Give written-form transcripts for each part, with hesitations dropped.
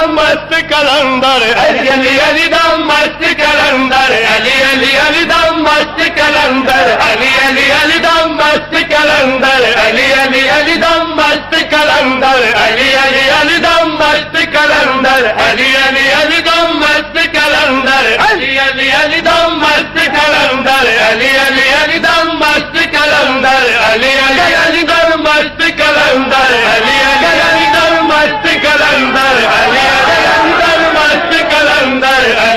مست کلندر علی علی علی دم مست کلندر علی علی علی دم مست کلندر علی علی علی دم مست کلندر علی علی علی دم مست کلندر علی علی علی دم مست کلندر علی علی علی دم مست کلندر علی علی علی دم مست کلندر علی علی علی دم مست کلندر علی علی علی دم مست کلندر علی علی علی دم مست کلندر علی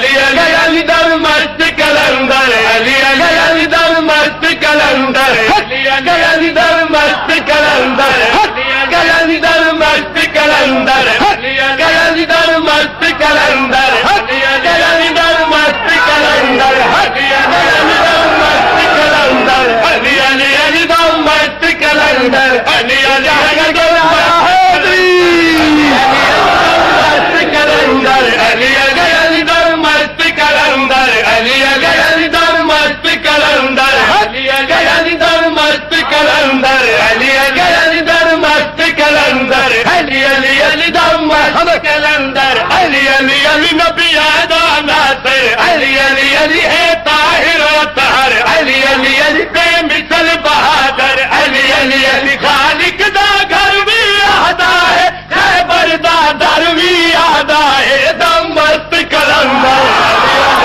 علی علی در مست کلندر علی علی علی در مست کلندر علی علی علی در مست کلندر علی علی در مست کلندر علی علی در مست کلندر علی علی در مست کلندر علی علی در مست کلندر علی علی در مست کلندر علی علی در کلندر علی علی علی نبی آدم ناصر علی علی علی ہے طاہر و طاہر علی علی علی بے مثل بہادر علی علی علی خالق دا گھر بھی آدھا ہے خیبر دا در بھی آدھا ہے دم مست کلندر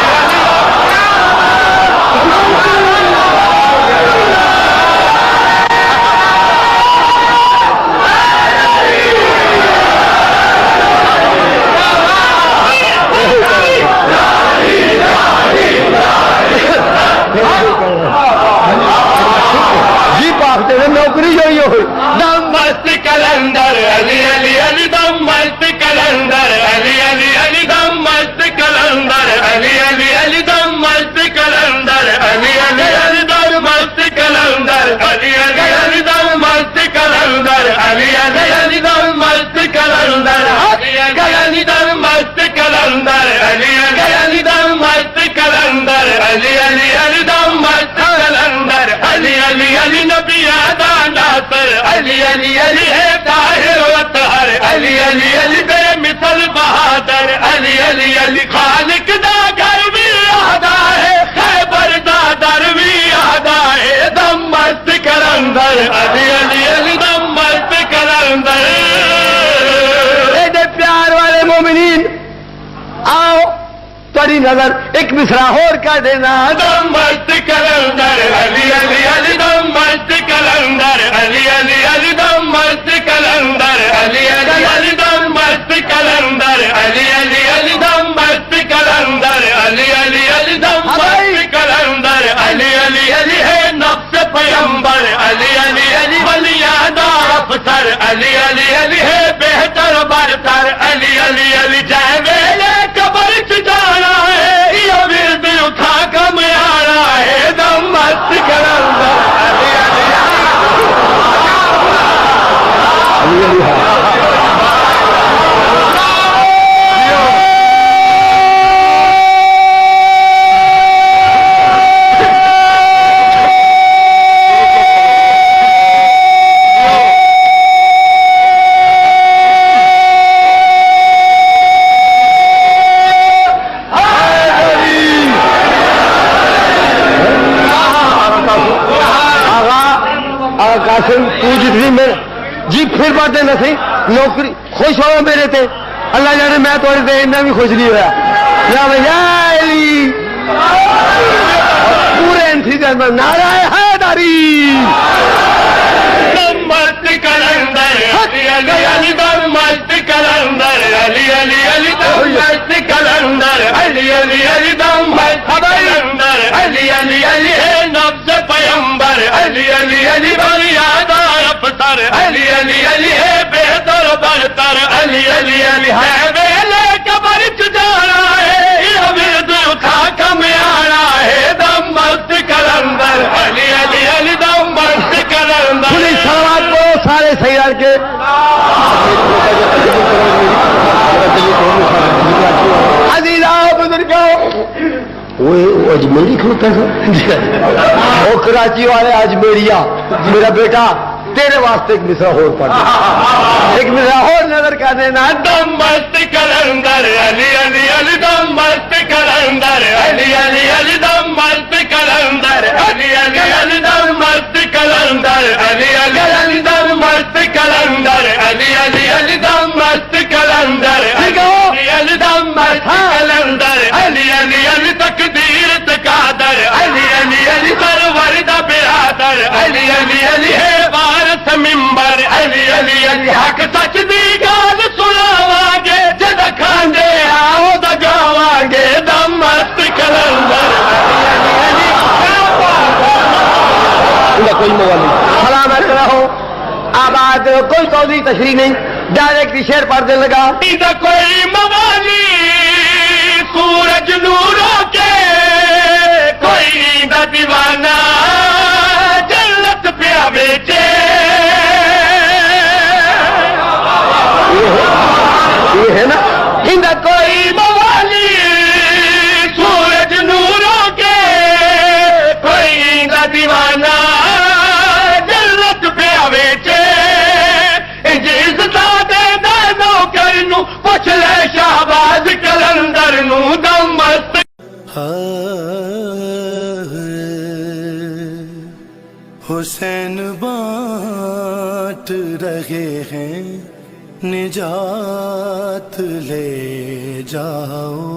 نوکری جو ہوئی دم مست کلندر علی علی علی دم مست کلندر علی علی علی دم مست کلندر علی علی علی دم مست کلندر علی علی علی دم مست کلندر علی علی علی دم مست کلندر علی علی علی دم مست کلندر علی علی علی دم مست کلندر علی علی علی دم مست کلندر علی علی علی دم مست کلندر علی علی علی نبی آدم ناصر علی علی علی ہے طاہر و طاہر علی علی علی بے مثل بہادر علی علی علی خالق دا گھر بھی آدھا ہے خیبر دا در بھی آدھا ہے دم مست کلندر علی علی علی دم مست کلندر پیار والے مومنین آؤ تری نظر ایک مصرع اور کر دینا دم مست کلندر علی علی علی دم مست کلندر علی علی علی دم مست کلندر علی علی علی دم مست کلندر علی علی علی دم مست کلندر علی علی علی دم مست کلندر علی علی علی ہے نفس پیمبر علی علی علی ولیادار افسر علی علی علی ہے بہتر برتر علی علی علی جائے ویلے قبر جانا ہے یہ ورد اٹھا کم آنا ہے دم مست کلندر علی علی جی پھر بات نہ سی نوکری خوش ہوا میرے تے اللہ جانے میں تھوڑے تے اتنا بھی خوش نہیں ہوا یا بھیا پورے انتظار میں نعرہ حیدری مست کلندر علی علی علی دم مست کلندر علی علی علی دم مست کلندر علی علی علی دم مست کلندر علی علی علی ہے نفس پیمبر علی علی علی بریادار افسر علی علی علی ہے بہتر برتر علی علی علی ہے ویلے قبر جانا ہے یہ ورد اٹھا کم آنا ہے دم مست کلندر علی علی علی دم مست کلندر پولیس سلامات کو سارے سیار کے عزیزاں بزرگوں وہ اجمیری کھلتا ہے وہ کراچی والے اجمیریا میرا بیٹا تیرے واسطے ایک مصرع اور پڑھ ایک مصرع اور نظر کر دینا دم مست کلندر کلندر علی علی دم مست کلندر علی علی علی تقدیر تقادر علی علی علی سرور دا برادر علی علی علی ہے وارث منبر علی علی علی حق سچ دی گل سناواں گے جد کھاندے آؤ دا جاواں گے دم مست کلندر علی علی علی کوئی موال نہیں سلام علیکم رہو آباد کوئی قولی تشریح نہیں ڈائریکٹ شعر پڑھ دے لگا ادھر کوئی موالی سورج نوروں کے کوئی دا دیوانہ جنت پیا بیچے یہ ہے نا ادھر کوئی موالی سورج نوروں کے کوئی دا دیوانہ جنت پیا بیچے پوچھ لے شہباز کلندر نو دم مست حسین بانٹ رہے ہیں نجات لے جاؤ